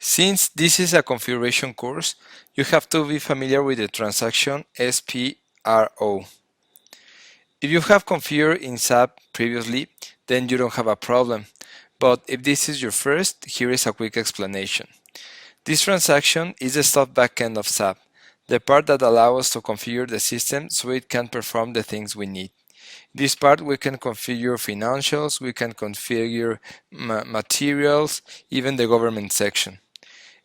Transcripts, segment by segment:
Since this is a configuration course, you have to be familiar with the transaction SPRO. If you have configured in SAP previously, then you don't have a problem. But if this is your first, here is a quick explanation. This transaction is the soft backend of SAP, the part that allows us to configure the system so it can perform the things we need. In this part we can configure financials, we can configure materials, even the government section.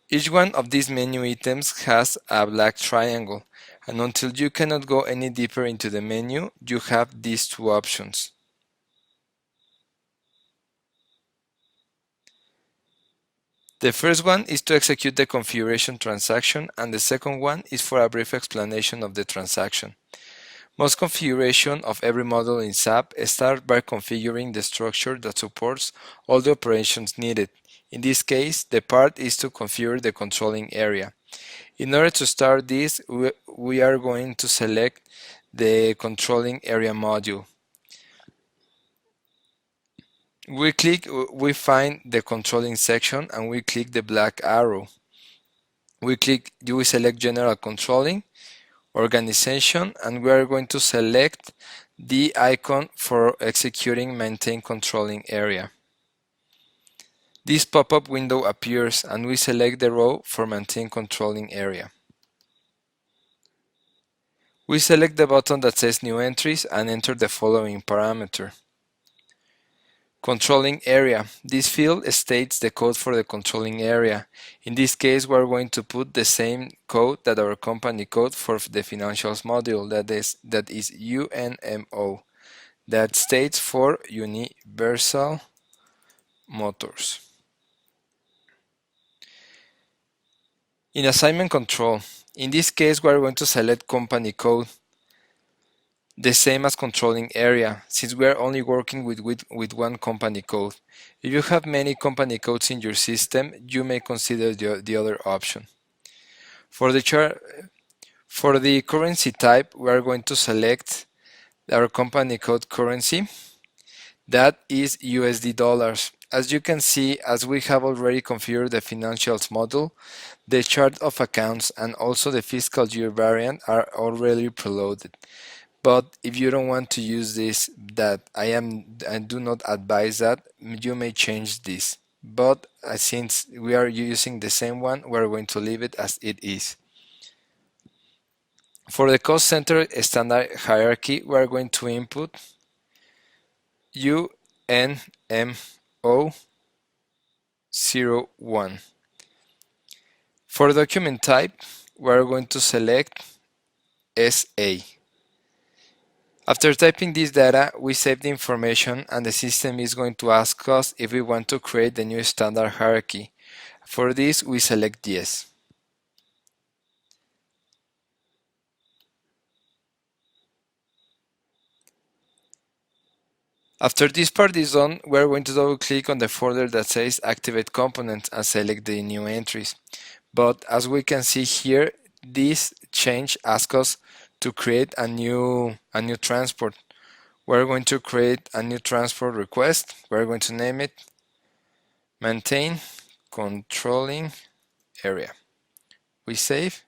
Each one of these menu items has a black triangle, and until you cannot go any deeper into the menu, you have these two options. The first one is to execute the configuration transaction, and the second one is for a brief explanation of the transaction. Most configuration of every module in SAP start by configuring the structure that supports all the operations needed. In this case, the part is to configure the controlling area. In order to start this, we are going to select the controlling area module. We find the controlling section and we click the black arrow. We select general controlling, organization, and we are going to select the icon for executing maintain controlling area. This pop-up window appears and we select the row for maintain controlling area. We select the button that says new entries and enter the following parameter. Controlling area. This field states the code for the controlling area. In this case, we are going to put the same code that our company code for the financials module, that is UNMO, that states for Universal Motors. In assignment control, in this case, we are going to select company code, the same as controlling area, since we are only working with one company code. If you have many company codes in your system, you may consider the other option. For the currency type, we are going to select our company code currency, that is USD dollars. As you can see, as we have already configured the financials module, the chart of accounts and also the fiscal year variant are already preloaded. But if you don't want to use this, I do not advise that, you may change this. But since we are using the same one, we're going to leave it as it is. For the cost center standard hierarchy, we are going to input UNMO01. For document type, we are going to select SA. After typing this data, we save the information and the system is going to ask us if we want to create the new standard hierarchy. For this, we select yes. After this part is done, we are going to double click on the folder that says Activate Components and select the new entries. But as we can see here, this change asks us to create a new transport. We're going to create a new transport request. We're going to name it Maintain Controlling Area. We save.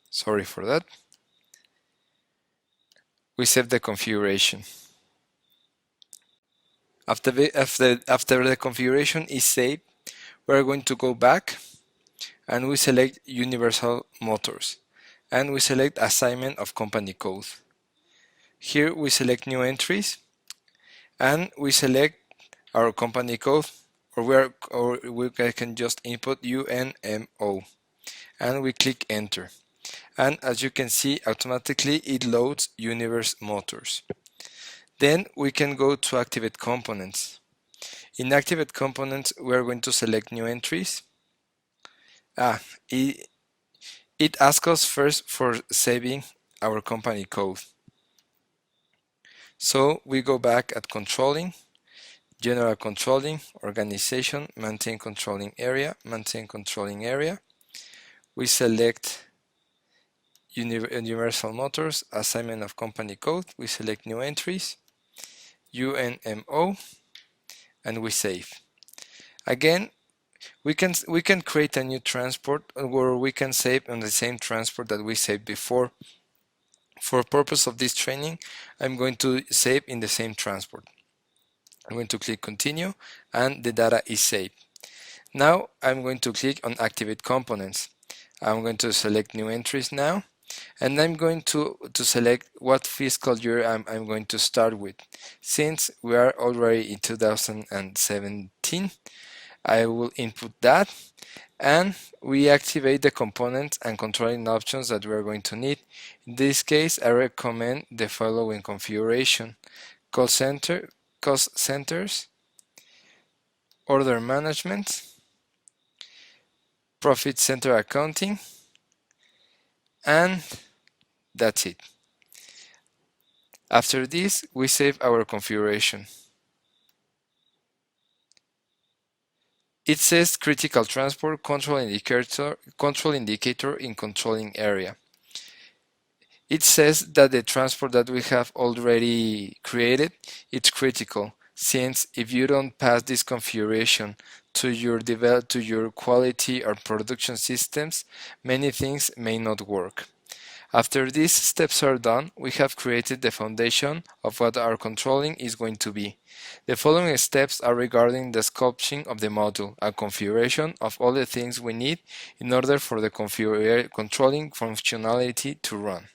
Sorry for that. We save the configuration. After the configuration is saved, we're going to go back and we select Universal Motors and we select Assignment of Company Code. Here we select New Entries and we select our company code, or we can just input UNMO and we click Enter. And as you can see, automatically it loads Universe Motors. Then we can go to Activate Components. In Activate Components, we are going to select New Entries. It asks us first for saving our company code. So we go back at Controlling, General Controlling, Organization, Maintain Controlling Area, Maintain Controlling Area. We select Universal Motors, assignment of company code. We select new entries, UNMO, and we save. Again, we can create a new transport where we can save on the same transport that we saved before. For purpose of this training, I'm going to save in the same transport. I'm going to click continue and the data is saved. Now I'm going to click on activate components. I'm going to select new entries now, and I'm going to select what fiscal year I'm going to start with. Since we are already in 2017, I will input that, and we activate the components and controlling options that we're going to need. In this case, I recommend the following configuration: cost centers, order management, profit center accounting, and that's it. After this, we save our configuration. It says critical transport control indicator in controlling area. It says that the transport that we have already created, it's critical, since if you don't pass this configuration to your quality or production systems, many things may not work. After these steps are done, we have created the foundation of what our controlling is going to be. The following steps are regarding the sculpting of the module and configuration of all the things we need in order for the controlling functionality to run.